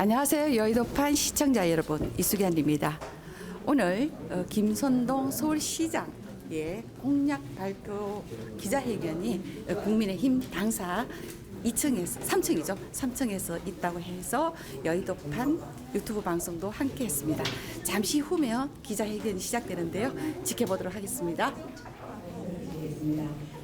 안녕하세요. 여의도판 시청자 여러분, 이수견입니다. 오늘 김선동 서울시장의 공약 발표 기자회견이 국민의힘 당사 2층에서 3층이죠. 3층에서 있다고 해서 여의도판 유튜브 방송도 함께 했습니다. 잠시 후면 기자회견이 시작되는데요. 지켜보도록 하겠습니다.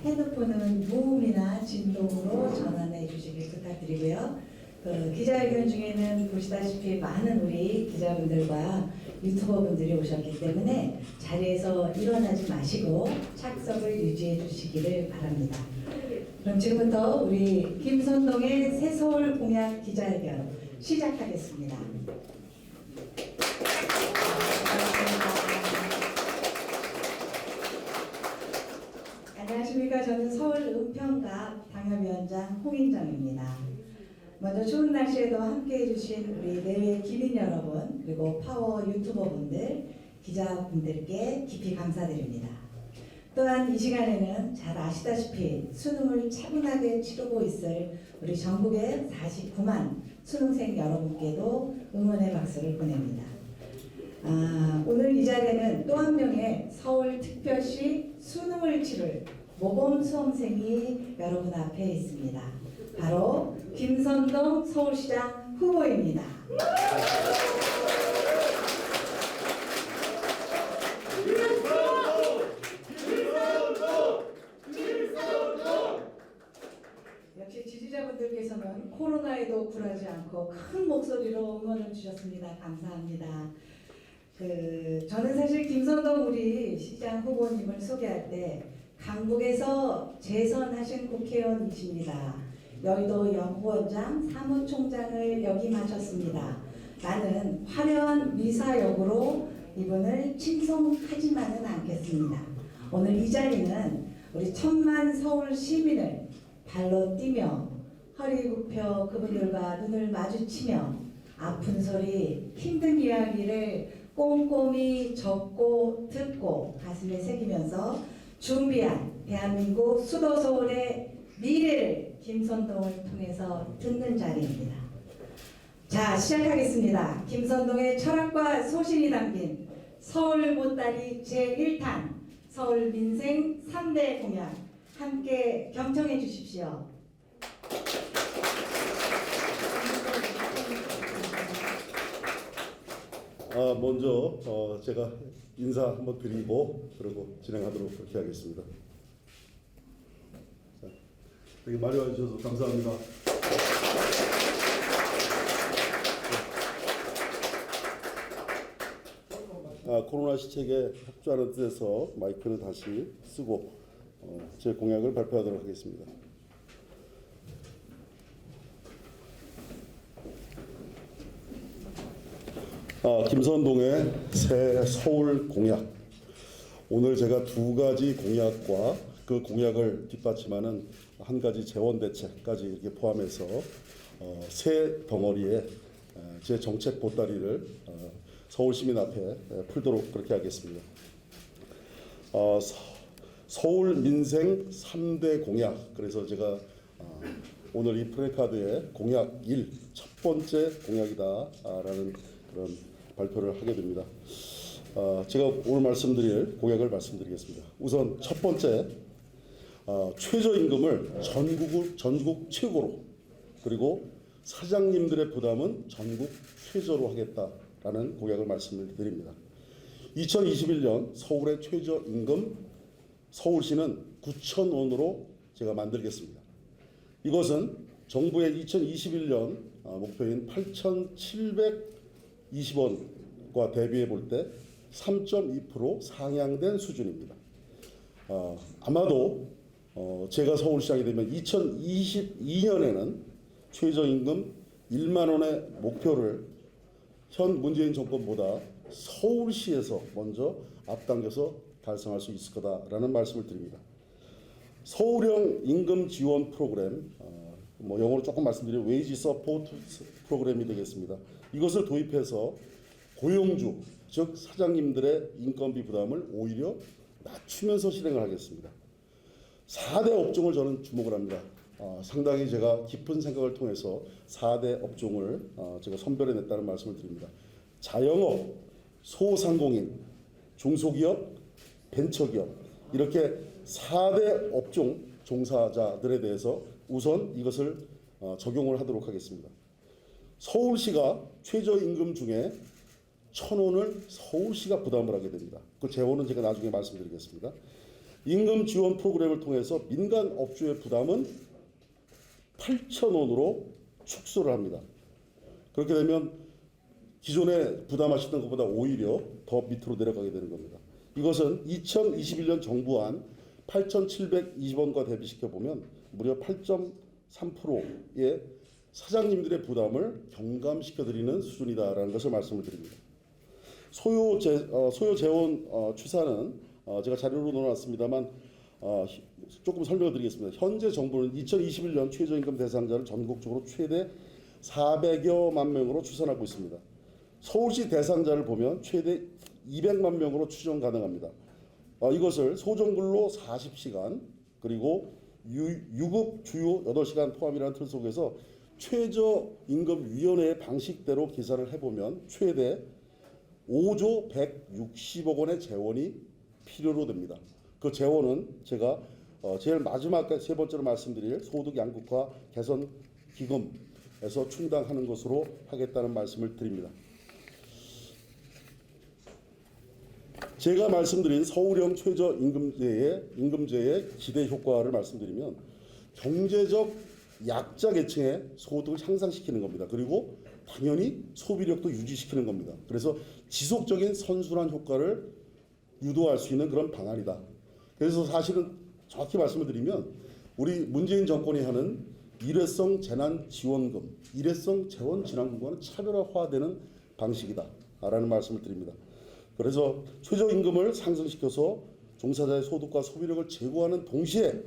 핸드폰은 무음이나 진동으로 전환해 주시길 부탁드리고요. 기자회견 중에는 보시다시피 많은 우리 기자분들과 유튜버분들이 오셨기 때문에 자리에서 일어나지 마시고 착석을 유지해 주시기를 바랍니다. 그럼 지금부터 우리 김선동의 새서울 공약 기자회견 시작하겠습니다. 안녕하십니까. 저는 서울 은평갑 당협위원장 홍인정입니다. 먼저 추운 날씨에도 함께해 주신 우리 내외 기민 여러분, 그리고 파워 유튜버분들, 기자분들께 깊이 감사드립니다. 또한 이 시간에는 잘 아시다시피 수능을 차분하게 치르고 있을 우리 전국의 49만 수능생 여러분께도 응원의 박수를 보냅니다. 오늘 이 자리에는 또 한 명의 서울특별시 수능을 치를 모범 수험생이 여러분 앞에 있습니다. 바로 김선동 서울시장 후보입니다. 역시 지지자분들께서는 코로나에도 굴하지 않고 큰 목소리로 응원을 주셨습니다. 감사합니다. 저는 사실 김선동 우리 시장 후보님을 소개할 때 강북에서 재선하신 국회의원이십니다. 여의도 연구원장 사무총장을 역임하셨습니다. 나는 화려한 미사역으로 이분을 칭송하지만은 않겠습니다. 오늘 이 자리는 우리 1000만 서울 시민을 발로 뛰며 허리 굽혀 그분들과 눈을 마주치며 아픈 소리, 힘든 이야기를 꼼꼼히 적고 듣고 가슴에 새기면서 준비한 대한민국 수도 서울의 미래를 김선동을 통해서 듣는 자리입니다. 자, 시작하겠습니다. 김선동의 철학과 소신이 담긴 서울 보따리 제1탄 서울 민생 3대 공약 함께 경청해 주십시오. 먼저 제가 인사 한번 드리고 그리고 진행하도록 그렇게 하겠습니다. 자, 여기 많이 와주셔서 감사합니다. 코로나 시책에 협조하는 뜻에서 마이크를 다시 쓰고 제 공약을 발표하도록 하겠습니다. 김선동의 새 서울 공약. 오늘 제가 두 가지 공약과 그 공약을 뒷받침하는 한 가지 재원 대책까지 이렇게 포함해서 새 덩어리의 제 정책 보따리를 서울 시민 앞에 풀도록 그렇게 하겠습니다. 서울 민생 3대 공약. 그래서 제가 오늘 이 프레카드에 공약 1, 첫 번째 공약이다라는 그런 발표를 하게 됩니다. 제가 오늘 말씀드릴 공약을 말씀드리겠습니다. 우선 첫 번째, 최저임금을 전국 최고로, 그리고 사장님들의 부담은 전국 최저로 하겠다라는 공약을 말씀을 드립니다. 2021년 서울의 최저임금 서울시는 9,000원으로 제가 만들겠습니다. 이것은 정부의 2021년 목표인 8,720원과 대비해 볼 때 3.2% 상향된 수준입니다. 아마도 제가 서울시장이 되면 2022년에는 최저임금 1만 원의 목표를 현 문재인 정권보다 서울시에서 먼저 앞당겨서 달성할 수 있을 거다라는 말씀을 드립니다. 서울형 임금 지원 프로그램, 영어로 조금 말씀드리면 웨이지 서포트 프로그램이 되겠습니다. 이것을 도입해서 고용주, 즉 사장님들의 인건비 부담을 오히려 낮추면서 실행을 하겠습니다. 4대 업종을 저는 주목을 합니다. 상당히 제가 깊은 생각을 통해서 4대 업종을 제가 선별해냈다는 말씀을 드립니다. 자영업, 소상공인, 중소기업, 벤처기업 이렇게 4대 업종 종사자들에 대해서 우선 이것을 적용을 하도록 하겠습니다. 서울시가 최저임금 중에 1,000원을 서울시가 부담을 하게 됩니다. 그 재원은 제가 나중에 말씀드리겠습니다. 임금 지원 프로그램을 통해서 민간 업주의 부담은 8,000원으로 축소를 합니다. 그렇게 되면 기존에 부담하시던 것보다 오히려 더 밑으로 내려가게 되는 겁니다. 이것은 2021년 정부안 8,720원과 대비시켜 보면 무려 8.3%의 사장님들의 부담을 경감시켜 드리는 수준이다라는 것을 말씀을 드립니다. 소요 재원 추산은 제가 자료로 넣어놨습니다만 조금 설명을 드리겠습니다. 현재 정부는 2021년 최저임금 대상자를 전국적으로 최대 400여만 명으로 추산하고 있습니다. 서울시 대상자를 보면 최대 200만 명으로 추정 가능합니다. 이것을 소정근로 40시간 그리고 유급 주유 8시간 포함이라는 틀 속에서 최저임금위원회의 방식대로 계산을 해보면 최대 5조 160억 원의 재원이 필요로 됩니다. 그 재원은 제가 제일 마지막 세 번째로 말씀드릴 소득 양극화 개선 기금에서 충당하는 것으로 하겠다는 말씀을 드립니다. 제가 말씀드린 서울형 최저임금제의 기대 효과를 말씀드리면 경제적 약자 계층의 소득을 향상시키는 겁니다. 그리고 당연히 소비력도 유지시키는 겁니다. 그래서 지속적인 선순환 효과를 유도할 수 있는 그런 방안이다. 그래서 사실은 정확히 말씀을 드리면 우리 문재인 정권이 하는 일회성 재난지원금, 일회성 재원지원금과는 차별화되는 방식이다라는 말씀을 드립니다. 그래서 최저임금을 상승시켜서 종사자의 소득과 소비력을 제고하는 동시에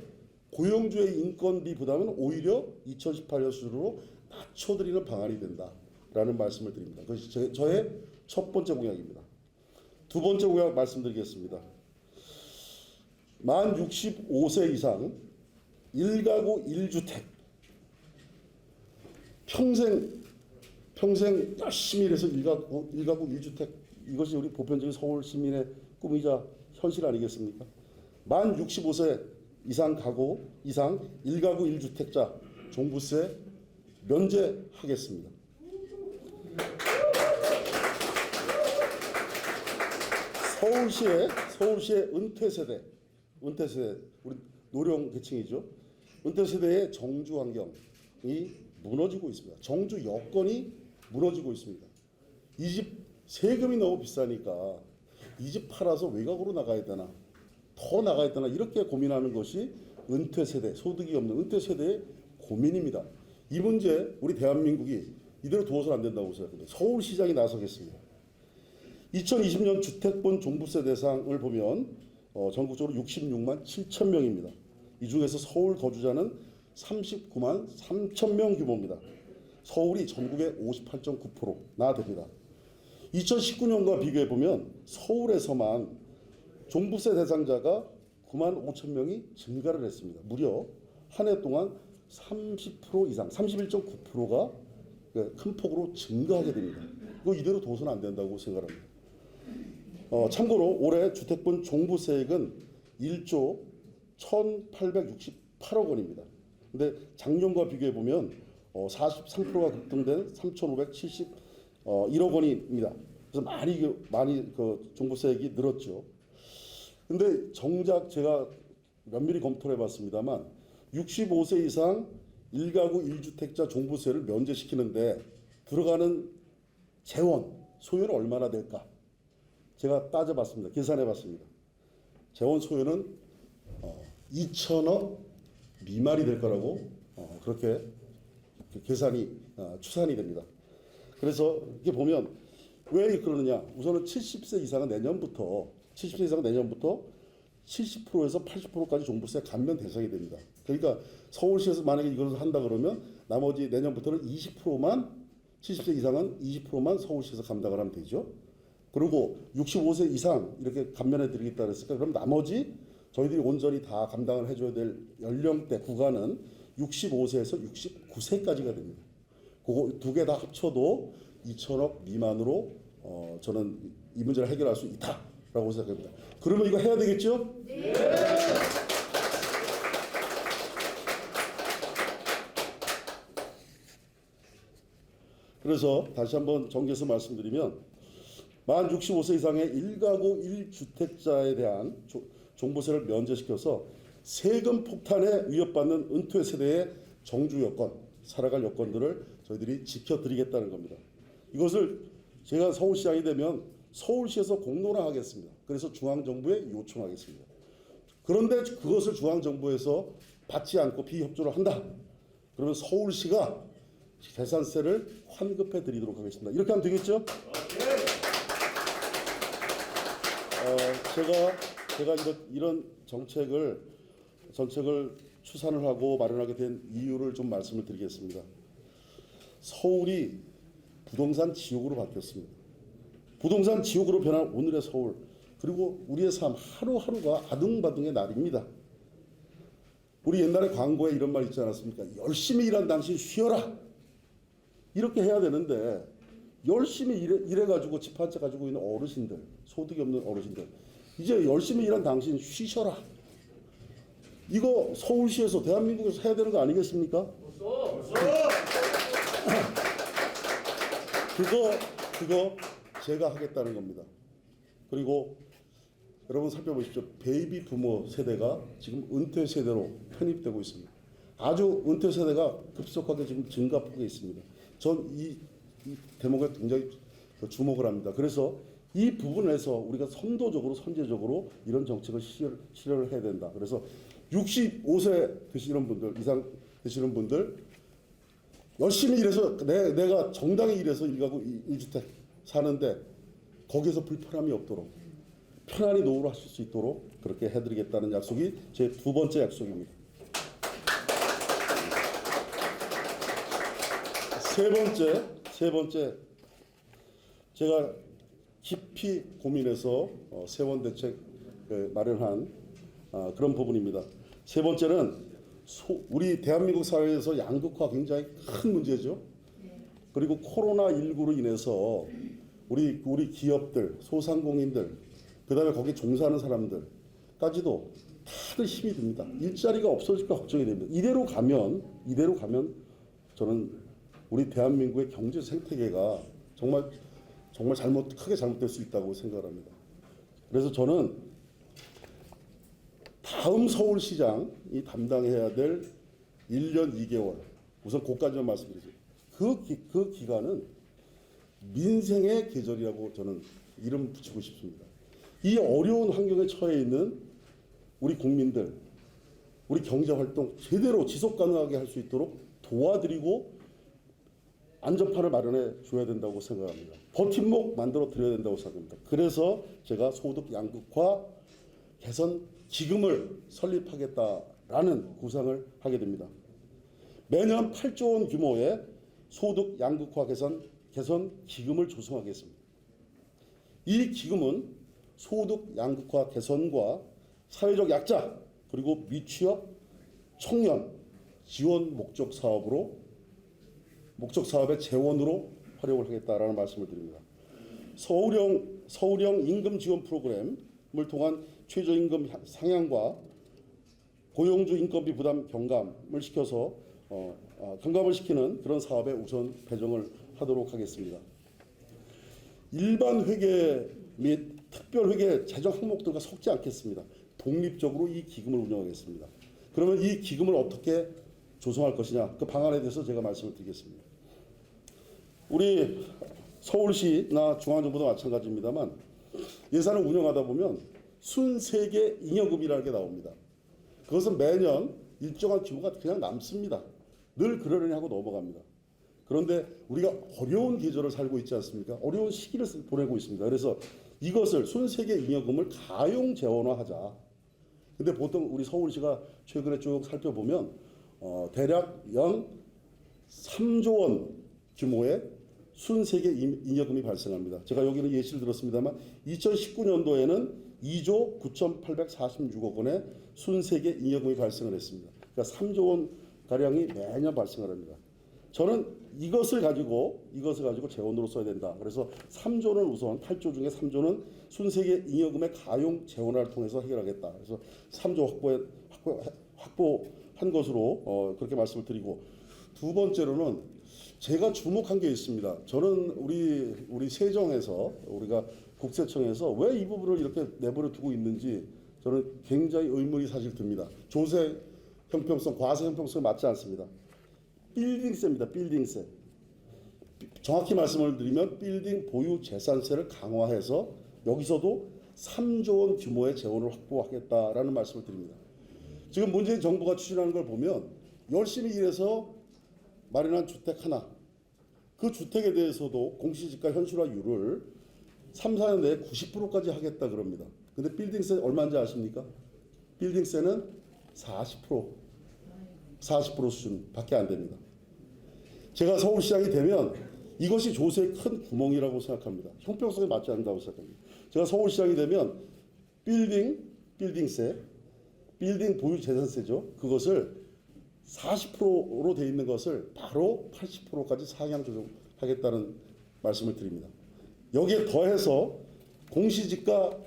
고용주의 인건비 부담은 오히려 2018년 수준으로 낮춰드리는 방안이 된다라는 말씀을 드립니다. 그것이 저의 첫 번째 공약입니다. 두 번째 공약 말씀드리겠습니다. 만 65세 이상 1가구 1주택 평생 열심히 일해서 1가구 1주택 이것이 우리 보편적인 서울 시민의 꿈이자 현실 아니겠습니까? 만 65세 이상 가구 이상 1가구 1주택자 종부세 면제하겠습니다. 서울시의 은퇴세대 우리 노령 계층이죠. 은퇴세대의 정주 환경이 무너지고 있습니다. 정주 여건이 무너지고 있습니다. 이 집 세금이 너무 비싸니까 이 집 팔아서 외곽으로 나가야 되나 더 나가야 되나 이렇게 고민하는 것이 은퇴세대 소득이 없는 은퇴세대의 고민입니다. 이 문제 우리 대한민국이 이대로 두어서는 안 된다고 생각합니다. 서울시장이 나서겠습니다. 2020년 주택분 종부세 대상을 보면 전국적으로 66만 7천 명입니다. 이 중에서 서울 거주자는 39만 3천 명 규모입니다. 서울이 전국의 58.9%나 됩니다. 2019년과 비교해 보면 서울에서만 종부세 대상자가 9만 5천 명이 증가를 했습니다. 무려 한 해 동안 30% 이상, 31.9%가 큰 폭으로 증가하게 됩니다. 이거 이대로 둬서는 안 된다고 생각합니다. 참고로 올해 주택분 종부세액은 1조 1,868억 원입니다. 근데 작년과 비교해 보면 43%가 급등된 3,571억 원입니다. 그래서 많이 그 종부세액이 늘었죠. 근데 정작 제가 면밀히 검토를 해봤습니다만 65세 이상 1가구 1주택자 종부세를 면제시키는데 들어가는 재원 소요는 얼마나 될까? 제가 따져봤습니다. 계산해봤습니다. 재원 소요는 2천억 미만이 될 거라고 그렇게 계산이 추산이 됩니다. 그래서 이렇게 보면 왜 그러느냐? 우선은 70세 이상은 내년부터 70%에서 80%까지 종부세 감면 대상이 됩니다. 그러니까 서울시에서 만약에 이걸 한다 그러면 나머지 내년부터는 20%만 70세 이상은 20%만 서울시에서 감당을 하면 되죠. 그리고 65세 이상 이렇게 감면해 드리겠다 그랬을까? 그럼 나머지 저희들이 온전히 다 감당을 해줘야 될 연령대 구간은 65세에서 69세까지가 됩니다. 그거 두 개 다 합쳐도 2천억 미만으로 저는 이 문제를 해결할 수 있다라고 생각합니다. 그러면 이거 해야 되겠죠? 네. 그래서 다시 한번 정리해서 말씀드리면 만 65세 이상의 1가구 1주택자에 대한 종부세를 면제시켜서 세금 폭탄에 위협받는 은퇴 세대의 정주 여건, 살아갈 여건들을 저희들이 지켜드리겠다는 겁니다. 이것을 제가 서울시장이 되면 서울시에서 공론화하겠습니다. 그래서 중앙정부에 요청하겠습니다. 그런데 그것을 중앙정부에서 받지 않고 비협조를 한다. 그러면 서울시가 재산세를 환급해 드리도록 하겠습니다. 이렇게 하면 되겠죠? 제가 이런 정책을 추산을 하고 마련하게 된 이유를 좀 말씀을 드리겠습니다. 서울이 부동산 지옥으로 바뀌었습니다. 부동산 지옥으로 변한 오늘의 서울, 그리고 우리의 삶 하루하루가 아등바등의 날입니다. 우리 옛날에 광고에 이런 말 있지 않았습니까? 열심히 일한 당신 쉬어라. 이렇게 해야 되는데 열심히 일해가지고 집 한 채 가지고 있는 어르신들, 소득이 없는 어르신들, 이제 열심히 일한 당신 쉬셔라. 이거 서울시에서 대한민국에서 해야 되는 거 아니겠습니까? 그거 제가 하겠다는 겁니다. 그리고 여러분 살펴보십시오. 베이비 부모 세대가 지금 은퇴 세대로 편입되고 있습니다. 아주 은퇴 세대가 급속하게 지금 증가하고 있습니다. 전 이 대목에 굉장히 주목을 합니다. 그래서 이 부분에서 우리가 선도적으로 선제적으로 이런 정책을 실현을 해야 된다. 그래서 65세 되시는 분들, 이상 되시는 분들 열심히 일해서 내가 정당히 일해서 1가구 1주택 사는데 거기에서 불편함이 없도록 편안히 노후를 하실 수 있도록 그렇게 해드리겠다는 약속이 제 두 번째 약속입니다. 세 번째 제가 깊이 고민해서 세원 대책 마련한 그런 부분입니다. 세 번째는 우리 대한민국 사회에서 양극화 굉장히 큰 문제죠. 그리고 코로나19로 인해서 우리 기업들, 소상공인들, 그다음에 거기 종사하는 사람들까지도 다들 힘이 듭니다. 일자리가 없어질까 걱정이 됩니다. 이대로 가면 저는 우리 대한민국의 경제 생태계가 정말 크게 잘못될 수 있다고 생각합니다. 그래서 저는 다음 서울시장이 담당해야 될 1년 2개월, 우선 그까지만 말씀드리죠. 그 기간은 민생의 계절이라고 저는 이름 붙이고 싶습니다. 이 어려운 환경에 처해 있는 우리 국민들, 우리 경제활동 제대로 지속 가능하게 할 수 있도록 도와드리고 안전판을 마련해 줘야 된다고 생각합니다. 버팀목 만들어 드려야 된다고 생각합니다. 그래서 제가 소득 양극화 개선 기금을 설립하겠다라는 구상을 하게 됩니다. 매년 8조 원 규모의 소득 양극화 개선 기금을 조성하겠습니다. 이 기금은 소득 양극화 개선과 사회적 약자 그리고 미취업 청년 지원 목적 사업의 재원으로 활용을 하겠다라는 말씀을 드립니다. 서울형 임금 지원 프로그램을 통한 최저임금 상향과 고용주 인건비 부담 경감을 시켜서 경감을 시키는 그런 사업에 우선 배정을 하도록 하겠습니다. 일반 회계 및 특별 회계 재정 항목들과 섞지 않겠습니다. 독립적으로 이 기금을 운영하겠습니다. 그러면 이 기금을 어떻게 조성할 것이냐, 그 방안에 대해서 제가 말씀을 드리겠습니다. 우리 서울시나 중앙정부도 마찬가지입니다만 예산을 운영하다 보면 순세계 잉여금이라는 게 나옵니다. 그것은 매년 일정한 규모가 그냥 남습니다. 늘 그러려니 하고 넘어갑니다. 그런데 우리가 어려운 계절을 살고 있지 않습니까? 어려운 시기를 보내고 있습니다. 그래서 이것을 순세계 잉여금을 가용 재원화하자. 근데 보통 우리 서울시가 최근에 쭉 살펴보면 대략 연 3조 원 규모의 순세계 잉여금이 발생합니다. 제가 여기는 예시를 들었습니다만 2019년도에는 2조 9,846억 원의 순세계 잉여금이 발생을 했습니다. 그러니까 3조 원 가량이 매년 발생을 합니다. 저는 이것을 가지고 재원으로 써야 된다. 그래서 3조는 우선 8조 중에 3조는 순세계 잉여금의 가용 재원화를 통해서 해결하겠다. 그래서 3조 확보한 것으로 그렇게 말씀을 드리고, 두 번째로는 제가 주목한 게 있습니다. 저는 우리 세정에서, 우리가 국세청에서 왜 이 부분을 이렇게 내버려 두고 있는지 저는 굉장히 의문이 사실 듭니다. 조세 형평성, 과세 형평성이 맞지 않습니다. 빌딩세입니다. 빌딩세. 정확히 말씀을 드리면 빌딩 보유 재산세를 강화해서 여기서도 3조 원 규모의 재원을 확보하겠다라는 말씀을 드립니다. 지금 문재인 정부가 추진하는 걸 보면 열심히 일해서 마련한 주택 하나, 그 주택에 대해서도 공시지가 현실화율을 3, 4년 내에 90%까지 하겠다 그럽니다. 근데 빌딩세 얼마인지 아십니까? 빌딩세는 40% 수준밖에 안 됩니다. 제가 서울시장이 되면 이것이 조세의 큰 구멍이라고 생각합니다. 형평성에 맞지 않는다고 생각합니다. 제가 서울시장이 되면 빌딩세, 빌딩 보유 재산세죠. 그것을 40%로 돼 있는 것을 바로 80%까지 상향 조정하겠다는 말씀을 드립니다. 여기에 더해서 공시지가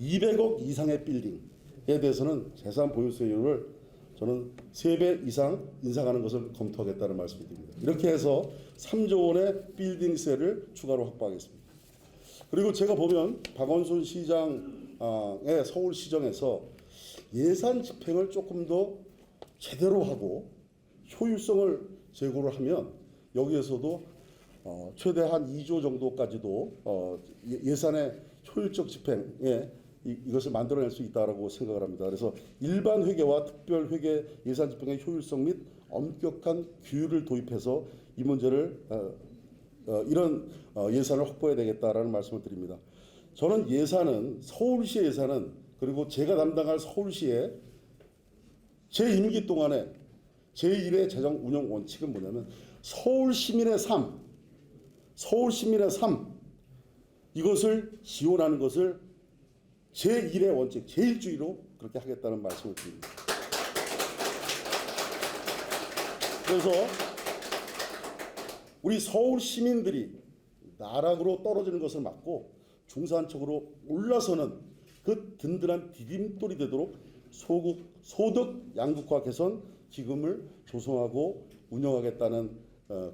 200억 이상의 빌딩에 대해서는 재산 보유세율을 저는 3배 이상 인상하는 것을 검토하겠다는 말씀을 드립니다. 이렇게 해서 3조 원의 빌딩세를 추가로 확보하겠습니다. 그리고 제가 보면 박원순 시장의 서울시정에서 예산 집행을 조금 더 제대로 하고 효율성을 제고를 하면 여기에서도 최대한 2조 정도까지도 예산의 효율적 집행에 이것을 만들어낼 수 있다라고 생각을 합니다. 그래서 일반 회계와 특별 회계 예산 집행의 효율성 및 엄격한 규율을 도입해서 이 문제를 이런 예산을 확보해야 되겠다라는 말씀을 드립니다. 저는 예산은 서울시의 예산은 그리고 제가 담당할 서울시의 제 임기 동안에 제1의 재정 운영 원칙은 뭐냐면 서울 시민의 삶 이것을 지원하는 것을 제1의 원칙, 제1주의로 그렇게 하겠다는 말씀을 드립니다. 그래서 우리 서울 시민들이 나락으로 떨어지는 것을 막고 중산층으로 올라서는 그 든든한 디딤돌이 되도록 소득 양극화 개선 기금을 조성하고 운영하겠다는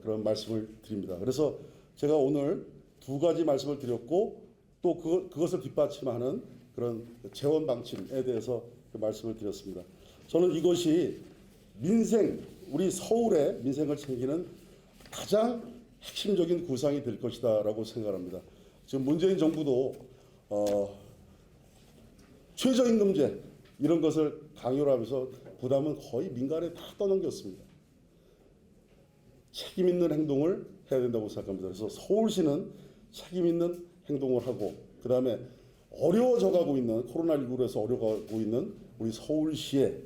그런 말씀을 드립니다. 그래서 제가 오늘 두 가지 말씀을 드렸고 또 그것을 뒷받침하는 그런 재원 방침에 대해서 말씀을 드렸습니다. 저는 이것이 우리 서울의 민생을 챙기는 가장 핵심적인 구상이 될 것이다라고 생각합니다. 지금 문재인 정부도 최저임금제 이런 것을 강요를 하면서 부담은 거의 민간에 다 떠넘겼습니다. 책임 있는 행동을 해야 된다고 생각합니다. 그래서 서울시는 책임 있는 행동을 하고 그다음에 어려워져가고 있는 코로나19로 해서 어려워가고 있는 우리 서울시의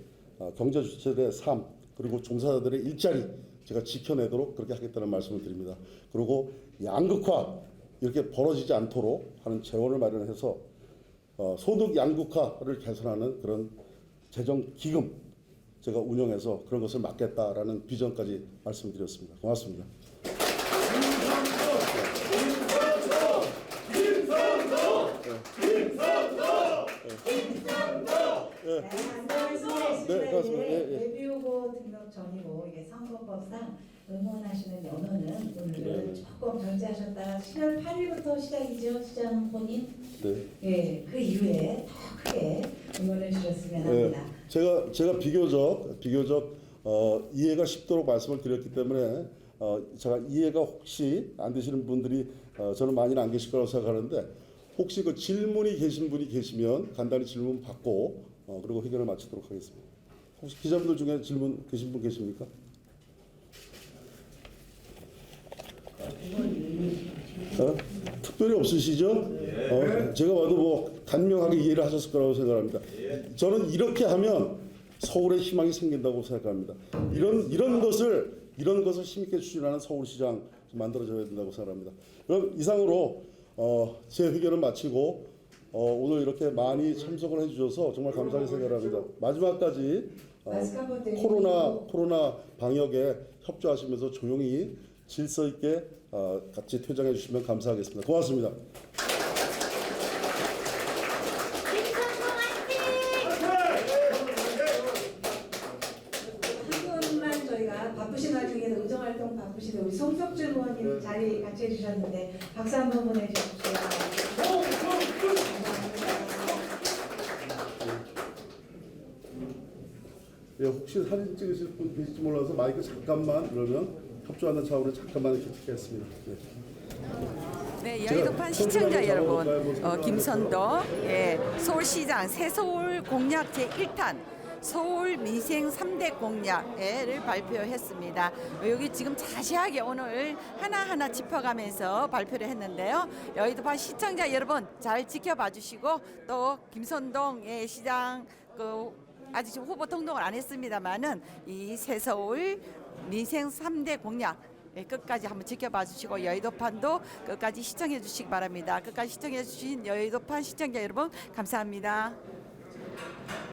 경제 주체들의 삶 그리고 종사자들의 일자리 제가 지켜내도록 그렇게 하겠다는 말씀을 드립니다. 그리고 양극화 이렇게 벌어지지 않도록 하는 재원을 마련해서 소득 양극화를 개선하는 그런 재정 기금 제가 운영해서 그런 것을 막겠다라는 비전까지 말씀드렸습니다. 고맙습니다. 네, 그렇습니다. 예비후보 등록 전이고 이게 선거법상 응원하시는 연호는 오늘 조금 정지하셨다가 10월 8일부터 시작이죠, 시장 본인. 네. 예, 그 이후에 더 크게 응원해 주셨으면 합니다. 제가 비교적 이해가 쉽도록 말씀을 드렸기 때문에 제가 이해가 혹시 안 되시는 분들이 저는 많이는 안 계실 거라고 생각하는데 혹시 그 질문이 계신 분이 계시면 간단히 질문 받고 그리고 회견을 마치도록 하겠습니다. 혹시 기자분들 중에 질문 계신 분 계십니까? 특별히 없으시죠? 제가 봐도 뭐 간명하게 이해를 하셨을 거라고 생각합니다. 저는 이렇게 하면 서울에 희망이 생긴다고 생각합니다. 이런 것을 힘있게 추진하는 서울시장 만들어져야 된다고 생각합니다. 그럼 이상으로 제 회견을 마치고 오늘 이렇게 많이 참석을 해주셔서 정말 감사하게 생각합니다. 마지막까지 마스크 한번 드리고 코로나 방역에 협조하시면서 조용히 질서 있게 같이 퇴장해 주시면 감사하겠습니다. 고맙습니다. 한 분만 저희가 바쁘신 와중에도 의정활동 바쁘신데 우리 송석준 의원님 자리 같이 해주셨는데 박수 한번 보내주십시오. 예, 혹시 사진 찍으실 분 계실지 몰라서 마이크 잠깐만 그러면 협조하는 차원에 잠깐만 이렇게 듣겠습니다. 네, 여의도판 시청자 여러분, 뭐 김선동 서울시장 새서울 공약 제1탄 서울 민생 3대 공약을 발표했습니다. 여기 지금 자세하게 오늘 하나하나 짚어가면서 발표를 했는데요. 여의도판 시청자 여러분 잘 지켜봐 주시고 또 김선동 시장 아직 지금 후보 통동을 안 했습니다만은 이 새서울 민생 3대 공약 끝까지 한번 지켜봐 주시고 여의도판도 끝까지 시청해 주시기 바랍니다. 끝까지 시청해 주신 여의도판 시청자 여러분 감사합니다.